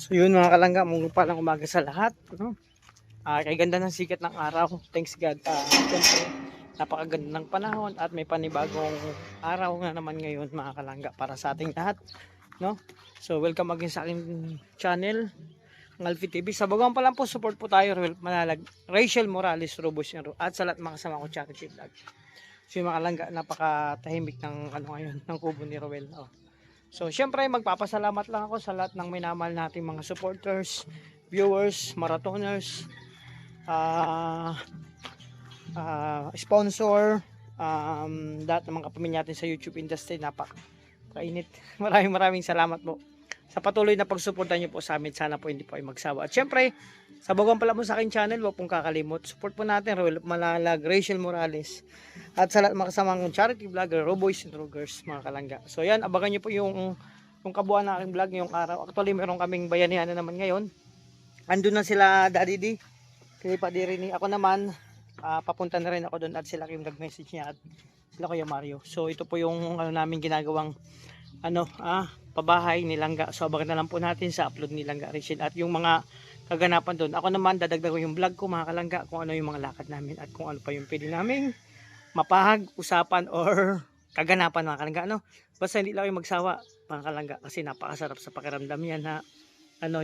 So yun mga kalangga, palang umaga sa lahat, no? Kay ganda ng sikat ng araw. Thanks God. Siyempre, napakaganda ng panahon at may panibagong araw nga naman ngayon mga kalangga para sa ating lahat, no? So welcome again sa aking channel, Ngalfi TV. Sa bagang pa lang po, support po tayo, Rachel Morales, Robos at sa lahat mga kasama ko charity vlog. So yung mga kalangga, napakatahimik ng ano ngayon, ng kubo ni Roel. So, syempre, magpapasalamat lang ako sa lahat ng minamahal nating mga supporters, viewers, marathoners, sponsor, lahat ng mga kapamilya natin sa YouTube industry. Napakainit. Maraming salamat po sa patuloy na pagsuporta nyo po sa amin. Sana po hindi po ay magsawa. At syempre, sa bagang pala mo sa aking channel, huwag pong kakalimot. Support po natin, Roel Malalag, Rachel Morales. At sa lahat makasamang charity vlogger, Roboys and Rogers, mga kalangga. So yan, abangan nyo po yung kabuuan ng aking vlog ngayong araw. Actually, meron kaming bayanihan na naman ngayon. Andun na sila Daddy D, Kilipa Dirini. Ako naman, papunta na rin ako doon at sila yung nag-message niya at sila Kuya Mario. So ito po yung namin ginagawang pabahay ni Langga. So abangan na lang po natin sa upload ni Langga Rachel at yung mga kaganapan doon. Ako naman dadagdag ko yung vlog ko mga kalangga kung ano yung mga lakad namin at kung ano pa yung pwede naming mapahag, usapan or kaganapan mga kalangga, no? Basta hindi lang kayo magsawa mga kalangga kasi napakasarap sa pakiramdam yan na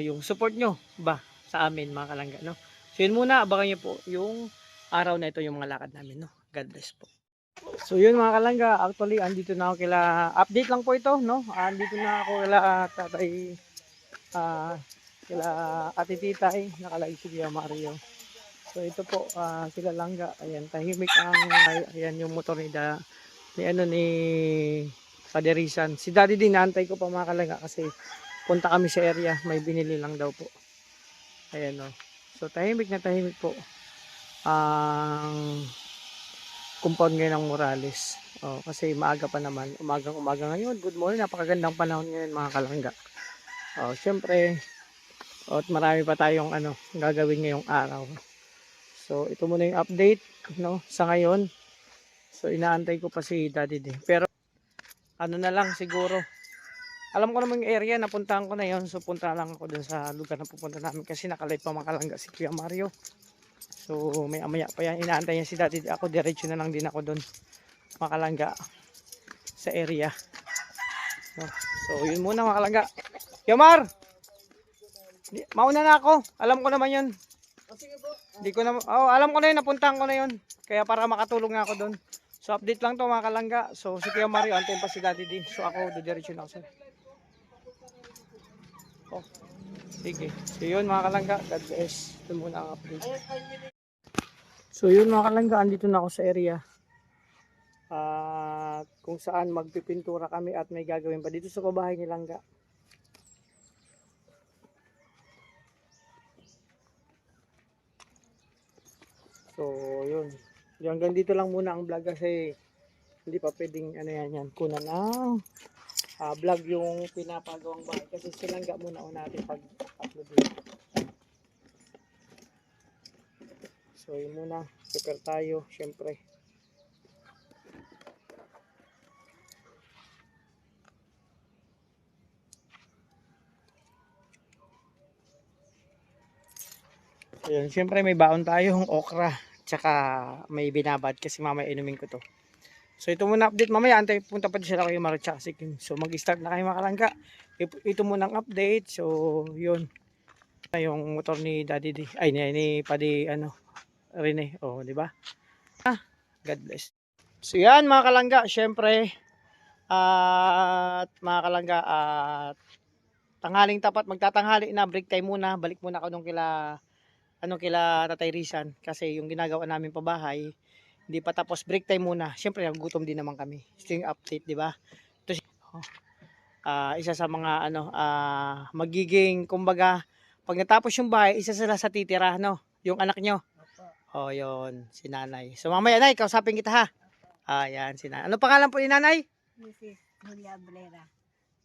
yung support nyo ba sa amin mga kalangga, no? So yun muna, abangan nyo po yung araw na ito, yung mga lakad namin, no? God bless po. So yun mga kalangga, actually andito na ako update lang po ito, no? Andito na ako tatay, kila ate titay, nakalagay si Kuya Mario. So ito po, sila Langga, ayan, tahimik ayan yung motor ni Paderisan. Si Daddy din, naantay ko pa mga kalangga kasi punta kami sa area, may binili lang daw po. Ayan o. So tahimik na tahimik po ang compound ngayon ng Morales. Kasi maaga pa naman, umaga ngayon. Good morning, napakagandang panahon ngayon mga kalangga. Syempre, at marami pa tayong gagawin ngayong araw. So ito muna yung update, no, sa ngayon. So inaantay ko pa si Daddy D. Pero na lang siguro. Alam ko naman yung area, napuntahan ko na yon. So punta lang ako dun sa lugar na pupunta namin kasi nakalive pa mga kalangga si Kuya Mario. So may amaya pa yan. Inaantay niya si Daddy D. Ako diretso na lang din ako dun mga kalangga sa area. So yun muna mga kalangga. Yomar! Mauna na ako. Alam ko naman yun. Sige po. Hindi ko na, alam ko na yun, napuntahan ko na yun. Kaya para makatulong nga ako doon. So update lang to mga kalangga. So si Kuya Mario, antayin pa si Daddy D. So ako, didiretso na ako sa. Sige. So yun mga kalangga, God bless. Ito muna ang update. So yun mga kalangga, andito na ako sa area. Kung saan magpipintura kami at may gagawin pa dito sa bahay ni Langga. So yun. Hanggang dito lang muna ang vlog kasi hindi pa pwedeng yan kunan ng vlog yung pinapagawang bahay kasi silangga muna natin pag-upload dito. So yun muna, prepare tayo syempre. So yun, syempre may baon tayong okra tsaka may binabad kasi mamaya inumin ko to. So ito muna update, mamaya antay punta pa din sila kayo Mario tsaka si Kim. So mag start na kayo mga kalangga. Ito muna ang update. So yun, yung motor ni Daddy D, ay ni Padi Rene, di ba? God bless. So yan mga kalangga, syempre at mga kalangga at tanghaling tapat, magtatanghali na, break time muna, balik muna ako nung kila Tatay Rizan kasi yung ginagawa namin pa bahay hindi pa tapos, break time muna. Syempre nagugutom din naman kami. Ito yung update, di ba? Ito isa sa mga magiging kumbaga pag natapos yung bahay, isa sila sa titira, no? Yung anak nyo. Yun, si Nanay. So mamaya Nay, kausapin kita ha. Yan si Nanay. Ano pangalan po ni Nanay? Mrs. Julia Abrera.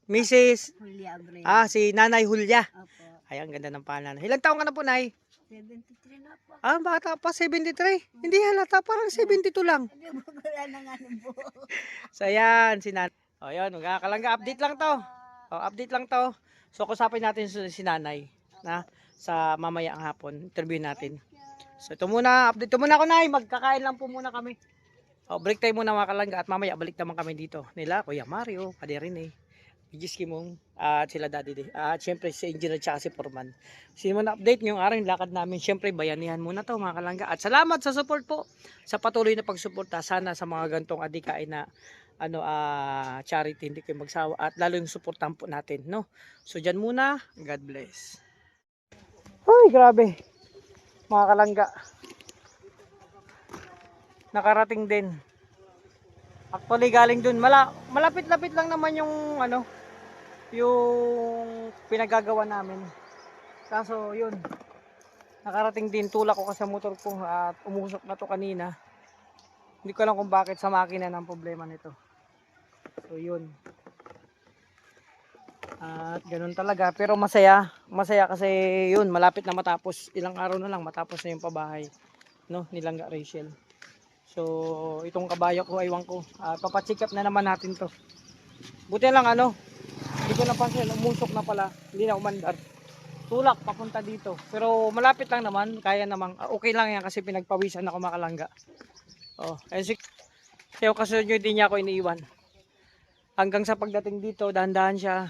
Mrs. Julia Abrera. Si Nanay Julia. Opo. Ay, ang ganda ng pangalan. Ilang taong ka na po, Nay? 73 na po. Bata pa, 73. Hindi halata, parang 72 lang. Hindi mo wala na nga po. So, yan, si Nanay. Yun, mga kalangga, update lang to. Update lang to. So kusapin natin si nanay na sa mamaya ang hapon, interview natin. So ito muna, update ito muna ako nay, magkakain lang po muna kami. Break time muna mga kalangga at mamaya balik naman kami dito. Nila, Kuya Mario, Padi Rene, Bigis Kimong, at sila Daddy Day. At syempre si Engineer at si Foreman. Sino muna update ngayong araw yung lakad namin. Syempre bayanihan muna to mga kalangga. At salamat sa support po, sa patuloy na pagsuporta. Sana sa mga gantong adikain na charity hindi kayo magsawa at lalo yung suportahan po natin, no? So dyan muna, God bless. Ay, grabe. Mga kalangga. Nakarating din. Actually galing dun. Malapit-lapit lang naman yung yung pinagagawa namin. Kaso yun. Nakarating din, tulak ko kasi sa motor ko at umusok na to kanina. Hindi ko alam kung bakit sa makina ng problema nito. So yun. At ganun talaga. Pero masaya. Masaya kasi yun. Malapit na matapos. Ilang araw na lang matapos na yung pabahay. No? Nilangga Rachel. So itong kabayo ko, aywan ko. Papacheck up na naman natin to. Buti lang hindi ko napansin. Umusok na pala. Hindi na umandar. Tulak papunta dito. Pero malapit lang naman. Kaya namang okay lang yan kasi pinagpawisan ako makalangga. Kaya kasunod nyo, hindi niya ako iniiwan. Hanggang sa pagdating dito, dahan-dahan siya.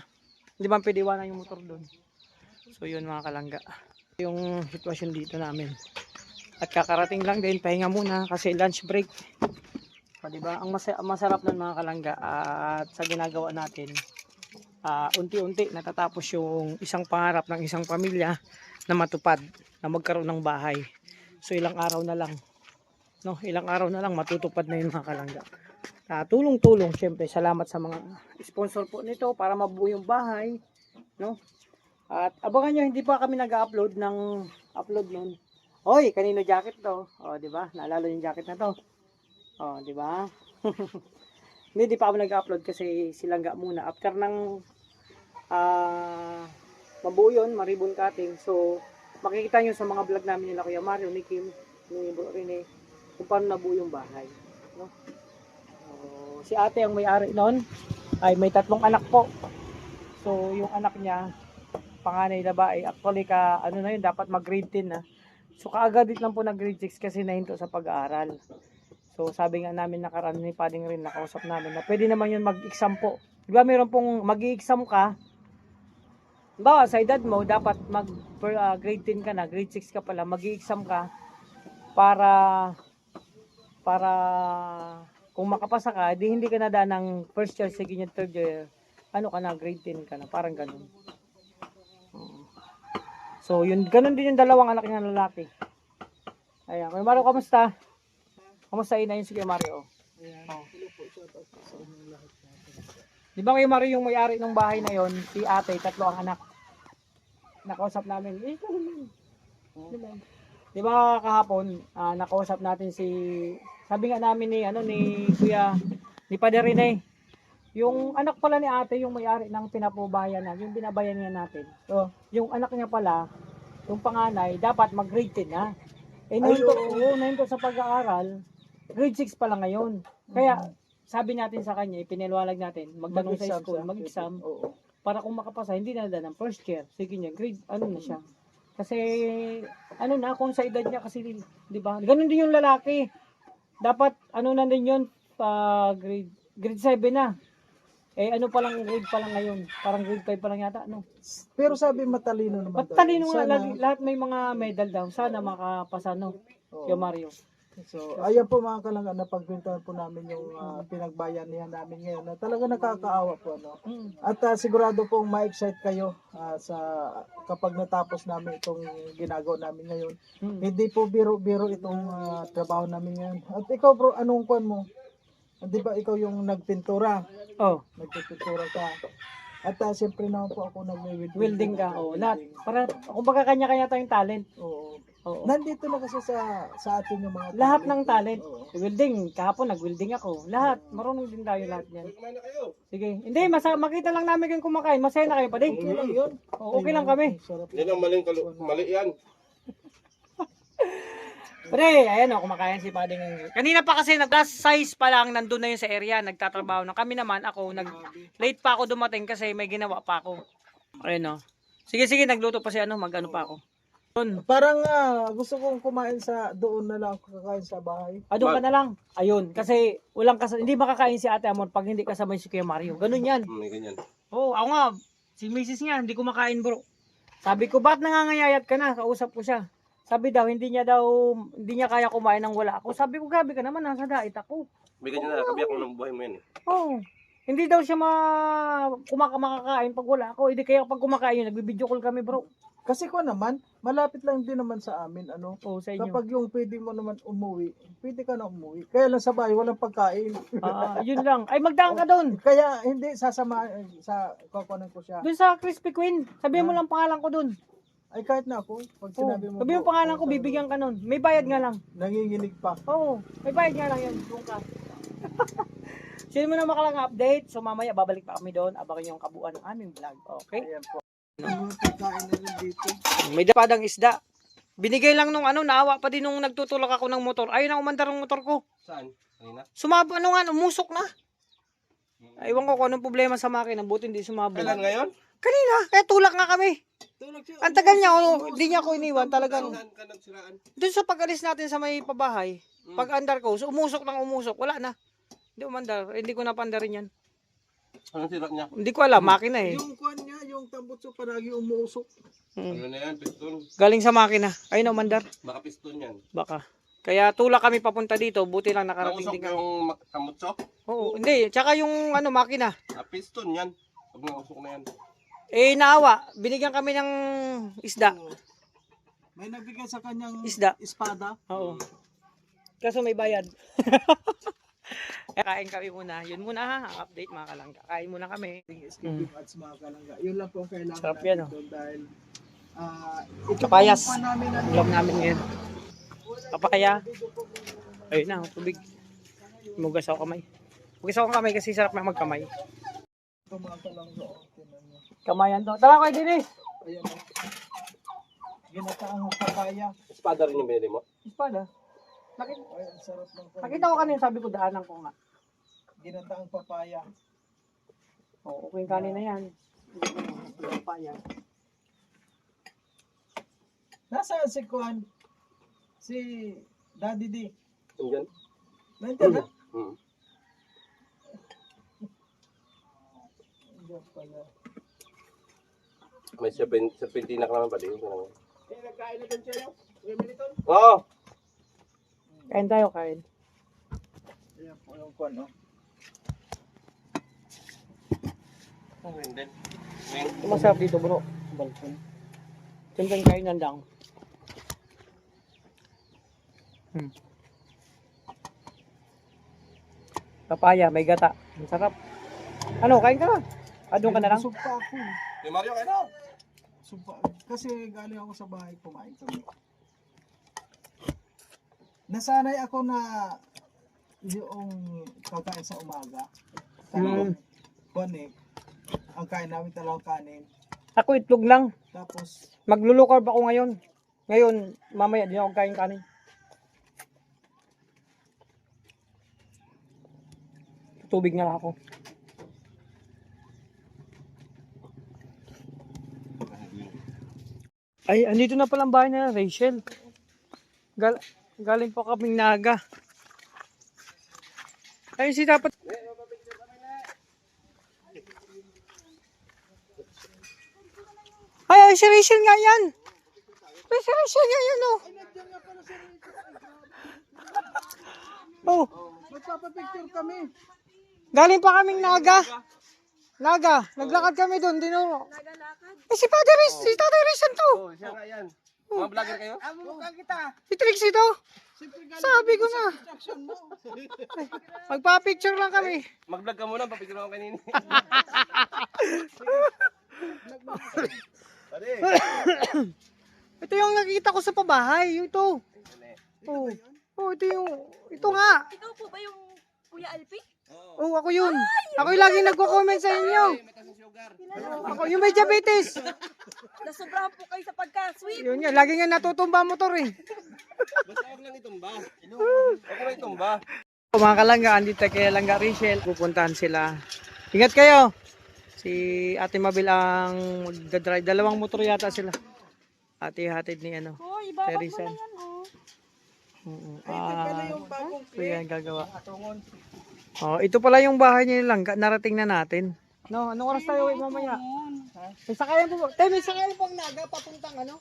Hindi man pwede iwanan yung motor doon. So yun mga kalangga. Yung sitwasyon dito namin. At kakarating lang din, pahinga muna kasi lunch break. Diba? Ang masarap nun mga kalangga. At sa ginagawa natin, unti-unti natatapos yung isang pangarap ng isang pamilya na matupad, na magkaroon ng bahay. So ilang araw na lang. No, ilang araw na lang matutupad na yun mga kalangga. Tulong-tulong syempre, salamat sa mga sponsor po nito para mabuo yung bahay, no? At abangan nyo, hindi pa kami nag-upload ng upload nun. Hoy, kanino jacket to? Di ba? Naalala yung jacket na to. Di ba? Hindi pa kami nag-upload kasi silangga muna after ng mabuo yun, maribon cutting. So makikita nyo sa mga vlog namin nila Kuya Mario, ni Kim, ni Bro Rene, kung paano nabuo yung bahay, no? Si ate ang may-ari noon ay may 3 anak po. So yung anak niya, panganay na ba ay actually na yun, dapat mag grade 10 na. So kaagad din lang po nag grade 6 kasi nahinto sa pag-aaral. So sabi nga namin nakaraan ni Pading rin, nakausap namin na pwede naman yun mag-exam po. Di ba meron pong mag-i-exam ka, ba sa edad mo dapat mag grade 10 ka na, grade 6 ka pala, mag-i-exam ka para kung makapasa ka, di hindi ka na daan ng first year, second year, third year, ka na, grade 10 ka na, parang ganun. So yun, ganun din yung dalawang anak niya lalaki. Ayan, Kuya Mario, kamusta? Kamusta ina yun si Kuya Mario? Di ba Kuya Mario yung may-ari ng bahay na yon, si ate, 3 ang anak. Nakausap namin, di ba kahapon, nakausap natin sabi nga namin ni Kuya, ni Padre Rene, yung anak pala ni ate, yung may-ari ng pinapubayan na, yung binabayan niya natin. So, yung anak niya pala, yung panganay, dapat mag-grade 10 na. Nahinto sa pag-aaral, grade 6 pa lang ngayon. Kaya, sabi natin sa kanya, ipinaliwanag natin, magtanong sa school, mag-exam, para kung makapasa, hindi na ng first year, second year, grade, na siya. Kasi, kung sa edad niya kasi, di ba? Ganun din yung lalaki. Dapat, na din yun, grade 7 na. Grade pa lang ngayon. Parang grade 5 pa lang yata, no? Pero sabi matalino naman. Matalino nga, lahat may mga medal daw. Sana makapasa, no? Yung Mario. So, ayan po mga kalangga, napagkwentuhan po namin yung pinagbayanihan namin ngayon na talaga nakakaawa po. At sigurado pong ma-excite kayo kapag natapos namin itong ginagawa namin ngayon. Hindi po biro-biro itong trabaho namin ngayon. At ikaw bro, anong kuwan mo? Di ba ikaw yung nagpintura? Nagpintura ka. At siyempre naman po ako Welding ka. Lahat. Para, kumbaga kanya-kanya tayong talent. Oo. Nandito na kasi sa atin yung mga lahat ng talent. Welding, kahapon nag-welding ako. Lahat, marunong din tayo lahat yan. Sige. Hindi, makita lang namin kayong kumakain. Masaya na kayo pa din. Okay lang yun. Okay lang kami. Hindi na mali yan. Pre, ayan kumakain si Pading. Kanina pa kasi size pa lang nandun na yun sa area, nagtatrabaho na. Kami naman, late pa ako dumating kasi may ginawa pa ako. Ayun o. Sige, sige, nagluto pa si ano, mag-ano pa ako. Doon. Parang gusto kong kumain sa doon na lang ako kakain sa bahay. Doon ka na lang. Ayun, kasi walang hindi makakain si Ate Amor pag hindi kasama si Kuya Mario. Ganun yan. May ganyan. Oo, ako nga, si Mrs. niya, hindi kumakain bro. Sabi ko, bakit nangangayayat ka na? Kausap ko siya. Sabi daw, hindi niya kaya kumain ng wala ako. Sabi ko, gabi ka naman, nasa dait ako. May ganyan na, kabiyak mo ng buhay mo yan eh. Oo. Hindi daw siya makakain pag wala ako. Hindi kaya pag kumakain yun, nagbibideo call kami bro. Kasi ko naman, malapit lang din naman sa amin, ano. Oo, sa inyo. Kapag yung pwede mo naman umuwi, pwede ka na umuwi. Kaya lang sa bahay, walang pagkain. Yun lang. Ay, magdaan ka doon. Kaya hindi sasama sa kukunin ko siya. Doon sa Krispy Kreme. Sabihin mo lang pangalan ko doon. Ay kahit na ako, pag Oo. sinabi mo. Sabihin mo pangalan ko, bibigyan ka nun. May bayad nga lang. Nanginginig pa. Oo, may bayad nga lang yan. Doon ka. Sino mo na makalang update. So mamaya babalik pa kami doon. Abangan yung kabuuan ng aming vlog. Okay? Ayan po. Ang mga pagkain na rin dito. May dapadang isda. Binigay lang nung naawa pa din nung nagtutulak ako ng motor. Ayun na umandar ng motor ko. Saan? Kanina? Umusok na. Ewan ko kung anong problema sa makina. Buti hindi sumabog. Kailan ngayon? Kanina, kaya tulak nga kami. Tulog siya. Ang tagal niya, hindi niya ako iniwan talagang. Saan ka nagsiraan? Doon sa pag-alis natin sa may pabahay, pag-andar ko, so umusok ng umusok, wala na. Hindi umandar, hindi ko napandarin yan. Anong sira niya? Hindi ko alam, makina eh. Yung kuwan niya, yung tambutso palagi umuusok. Ano na yan? Piston? Galing sa makina. Ayun na umandar, Baka piston yan. baka. Kaya tulak kami papunta dito, buti lang nakarating Nausok din kami. yung kamutso? Oo, hindi, tsaka yung makina. Piston yan. Pag nausok na yan. Naawa, binigyan kami ng isda. May nagbigay sa kanyang Isda. espada. Oo. Kaso may bayad. Kain kami muna. Yun muna ha, ang update mga kalangga. Kain muna kami. Escaping ads mga kalangga. Yun lang po ang kailangan Sarap natin yan, oh. doon dahil ito Kapayas. po namin ano, Ulam namin ngayon. Papaya. Ayun na, tubig. Mugas ako kamay. Mugas ako kamay kasi sarap na magkamay. ito mga kalangga. Oh, tingnan niyo. Kamayan to. Tara kayo Dennis! Ayan o. Ginataang papaya. Espada rin yung binili mo? Espada. Ay, ang sarap ng Nakita ko kanina, sabi ko daanan ko nga. ginataang papaya. Oo, okay yung kanin na yan. Papaya. Nasaan si Kuan? Si Daddy D. Andyan? Nandiyan na? Nandiyan pala. May serpentina ka naman pa din. Nagkain na doon siya, Oo! Kain tayo, kain. Ayan po yung Kuan, oh. Hindi. Ito masarap dito bro. Balkon. Siyempre kainan lang. Papaya, may gata. Ang sarap. Ano, kain ka na? Doon ka na lang? Busog pa ako. Si Mario, ano? Busog pa. Kasi galing ako sa bahay, kumain kami. Nasanay ako na yung kakain sa umaga. Talagang Kuan eh. Ang kain namin talagang kanin. Ako itlog lang. Tapos, Magluluto carb ako ngayon. Ngayon, mamaya din ako kain kanin. Tubig na lang ako. Ay, andito na palang bahay na Rachel. Galing po kaming Naga. Ayun si dapat. Ay, si Rachel nga yan. Ay, si Rachel nga yan, oh. Oh, magpapapicture kami. galing pa kaming Naga. Naglakad kami doon, dino. Eh, si Father Riz, si Tatay Rizan to. Oo, siya nga yan. Mga vlogger kayo? Mukha kita. Si Trixie to. Siyempre galing Sabi ko na. instruction mo. Magpa-picture lang kami. Mag-vlog ka muna, papicture ako kanini. Pare, Ito yung nakikita ko sa pabahay, ito. Oh. Oh, ito nga. Ikaw po ba yung Kuya Alpi? Oh, ako yun. Ako yung laging nagko-comment sa inyo. Ako yung may diabetes. Nasobrahan po kayo sa pagka-sweet. Yun nga, lagi nga natutumba motor eh. basta huwag lang itumba. Huwag lang itumba. Mga kalangga, andito kay Langga Rachel. Pupuntahan sila. Ingat kayo. Si Ate Mabel ang magdadrive. Dalawang motor yata sila. Ate hatid ni ano. Oh, ibabag mo Teresa. na yan, oh. Yung bagong So yan gagawa. Ito pala yung bahay niya lang. Narating na natin. No, anong oras tayo uwi mamaya? May sakayan po. Tay, may sakayan pang naga papuntang ano?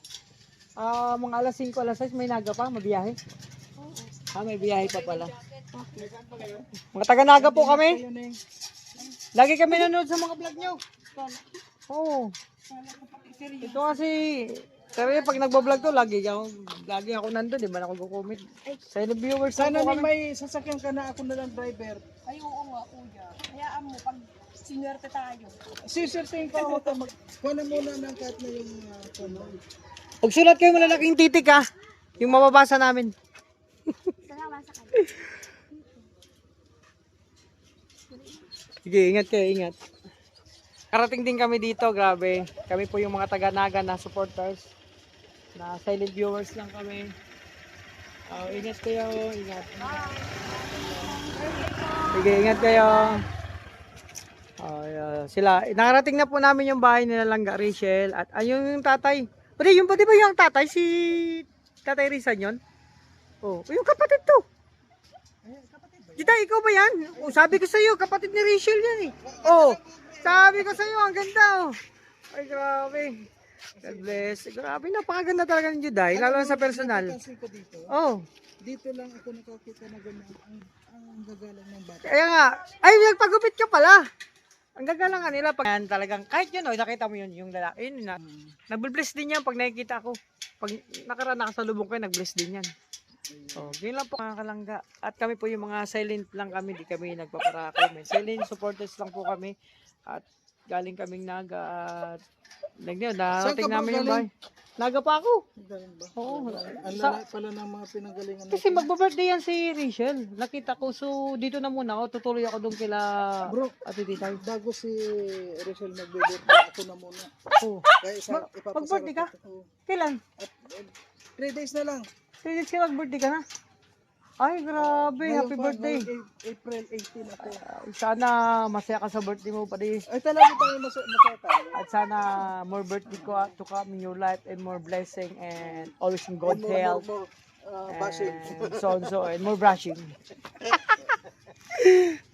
Mga alas 5, alas 6 may naga pa, mabiyahe. May biyahe pa pala. Mga taga-naga po kami. Lagi kami nanonood sa mga vlog nyo. Oo. Ito kasi, pero pag nagbablog to, lagi ako nandun, di ba na ako comment. Silent viewers Sana po may kami. may sasakyan ka na, ako na lang driver. Ay, oo nga, kuya. Hayaan mo, pag sinwerte tayo. Siserting ko ako. Kuha na muna ng kahit na yung Magsulat kayo malalaking titik ha. Yung mababasa namin. Sige, ingat kayo, ingat. Karating din kami dito, grabe. Kami po yung mga taga-naga na supporters. Na silent viewers lang kami. Ingat kayo, ingat. Sige, ingat kayo. Sila, nakarating na po namin yung bahay nila Langga Rachel. At ayun yung tatay. Pati yung pati ba yung tatay? Si Tatay Rizan yun? Yung kapatid to. Dita, ikaw ba yan? Sabi ko sa iyo, kapatid ni Rachel yan eh. Sabi ko sa iyo, ang ganda Ay, grabe. God bless. Grabe, napakaganda talaga ng Juday, lalo na sa personal. Dito lang ako nakakita na ganyan. Ang gagalang ng bata. Kaya nga, ay, nagpagupit ka pala. Ang gagalang nga nila pag talagang, kahit yun, nakita mo yun, yung lalaki, yun na. Nag-bless din yan pag nakikita ko. Pag nakaraan nakasalubong ko, nag-bless din yan. Ganyan lang po mga kalangga. At kami po yung mga silent lang kami, di kami nagpaparakome. Silent supporters lang po kami. At galing kaming Naga at narating namin yung bahay. Naga pa ako. Galing ba? Oo. Ang lalaki pala ng mga pinanggalingan. Kasi magba-birthday yan si Rachel. Nakita ko, so dito na muna ako. Tutuloy ako doon kila Bro, Ate Titay. bago si Rachel mag-birthday, ako na muna. Kaya Mag-birthday ka? Kailan? 3 days na lang. 3 days ka mag-birthday ka na? Ay, grabe. Happy birthday. April 18 ako. Sana masaya ka sa birthday mo pa di. Ay talaga tayo masaya tayo. At sana more birthday ko to come in your life and more blessing and always in good health. Bashing. And so and more brushing.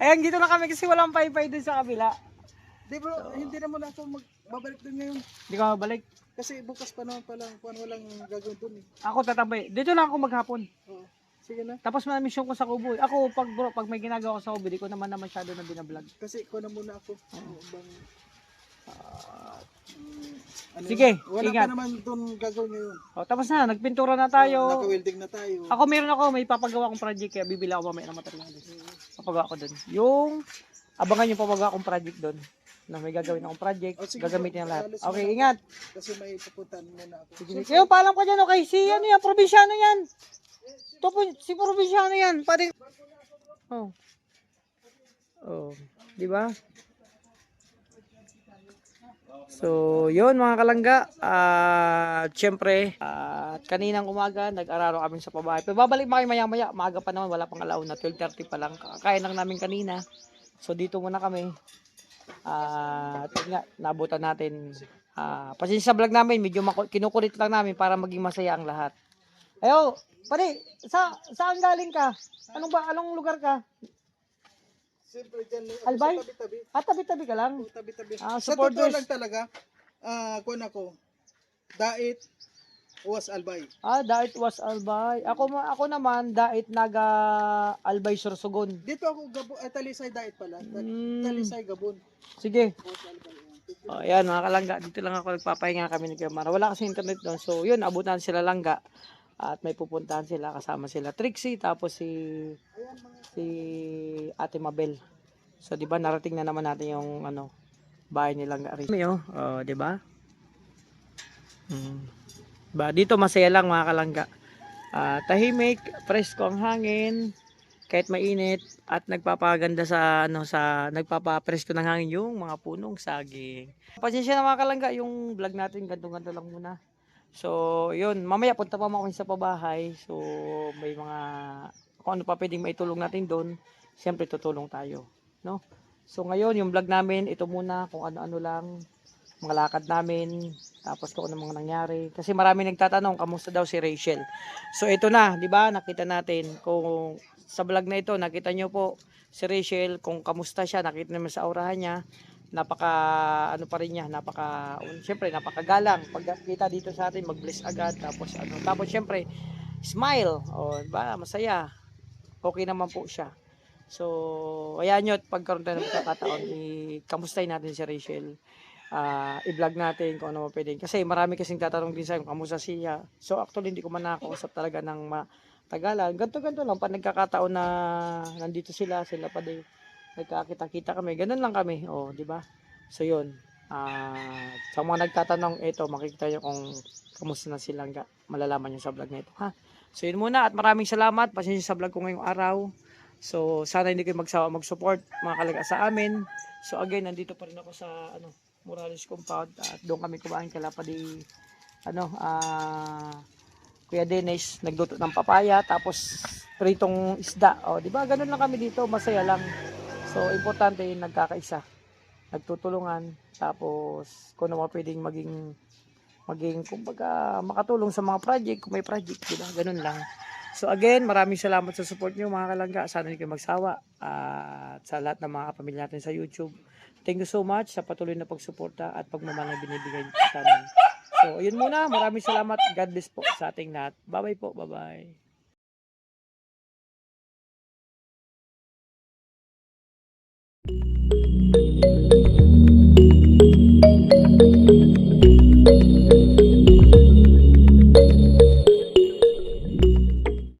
Ayan, dito na kami kasi walang pay-pay dun sa kabila. Di bro, hindi naman ako magbabalik doon ngayon. Hindi ka mabalik. Kasi bukas pa naman palang walang gagawin doon eh. Ako tatambay. Dito lang ako maghapon. Sige na. Tapos may mission ko sa Kubo. Ako pag may ginagawa ko sa Kubo, di ko naman masyado na binablog. Kasi ko na muna ako. Sige, wala ingat. pa naman doon gagawin ngayon. Tapos na, nagpintura na tayo. Naka-welding na tayo. Ako meron may papagawa akong project kaya bibili ako mamaya ng materials. Papagawa ko doon. Abangan yung papagawa akong project doon. Na may gagawin akong project, Sige, gagamitin ang lahat. alis Okay, muna ingat. Kasi may pupuntahan muna ako. Sige. Kayo, paalam ka dyan, okay? Si ano yan, probinsyano yan. Si probinsyano yan. Pwede. Di ba? So, yun mga kalangga. Siyempre, kaninang umaga, nag-araro kami sa pabahay. Pero babalik kayo maya-maya. Maaga pa naman, wala pang alauna. 12:30 pa lang. Kakain lang namin kanina. So, dito muna kami. Nabutan natin. Pasensya sa vlog namin, medyo kinukulit lang namin para maging masaya ang lahat. Ayo, pare, saan galing ka? Anong lugar ka? Siyempre dyan, Albay? sa tabi-tabi. Tabi-tabi ka lang. Tabi-tabi. Sa Supporters. totoo lang talaga, kuwan ako, Dait was Albay. Dait was Albay. Ako naman, Dait Naga Albay Sorsogon. Dito ako, Talisay Dait pala. Talisay Gabon. Sige. Was Albay. Ayan mga kalangga, dito lang ako nagpapahinga kami ni Kuya Mara. Wala kasi internet doon. So yun, abutan sila langga. At may pupuntahan sila, kasama sila Trixie, tapos si Ate Mabel. So di ba narating na naman natin yung bahay nilang Ari. Di ba? Dito masaya lang mga kalangga. Tahimik, presko ang hangin, kahit mainit at nagpapaganda nagpapapresko ng hangin yung mga punong saging. Pasensya na mga kalangga, yung vlog natin ganto-ganto lang muna. So, yun, mamaya punta pa kami sa pabahay. So, may kung ano pa pwedeng maitulong natin doon, siyempre tutulong tayo, no? So ngayon, yung vlog namin, ito muna, kung ano-ano lang, mga lakad namin, tapos kung ano mga nangyari. Kasi marami nagtatanong, kamusta daw si Rachel? So ito na, di ba? Nakita natin, kung sa vlog na ito, nakita nyo po si Rachel, kung kamusta siya, nakita naman sa aurahan niya, napaka, ano pa rin niya, syempre, napakagalang. Pagkita dito sa atin, mag-bless agad, tapos syempre, smile, o, di ba? Masaya. Okay naman po siya. So, ayan nyo, at pagkaroon tayo ng pagkakataon, kamustahin natin si Rachel. I-vlog natin kung ano pwede. Kasi marami kasing tatanong din sa akin, kamusta siya. So, actually, hindi ko man nakakausap talaga ng matagalan. Ganto-ganto lang, pag nagkakataon na nandito sila pa din, nagkakita-kita kami. Ganun lang kami, di ba? So, yun. Sa mga nagtatanong, ito, makikita nyo kung kamusta na sila. Malalaman nyo sa vlog na ito, ha? So, yun muna, at maraming salamat. Pasensya sa vlog ko ngayong araw. So, sana hindi kayo magsawa mag-support mga kalaga sa amin. So, again, nandito pa rin ako sa Morales Compound at doon kami kumain kalapadi Kuya Dennis nagluto ng papaya tapos pritong isda. Di ba? Ganun lang kami dito, masaya lang. So, importante yung nagkakaisa. Nagtutulungan tapos kung ano pwedeng maging kumbaga makatulong sa mga project kung may project, di ba? Ganun lang. So again, maraming salamat sa support niyo mga kalangga. Sana hindi kayo magsawa. At sa lahat ng mga kapamilya natin sa YouTube. Thank you so much sa patuloy na pagsuporta at pagmamahal na binibigay niyo sa amin. So, yun muna. Maraming salamat. God bless po sa ating lahat. Bye-bye po. Bye-bye.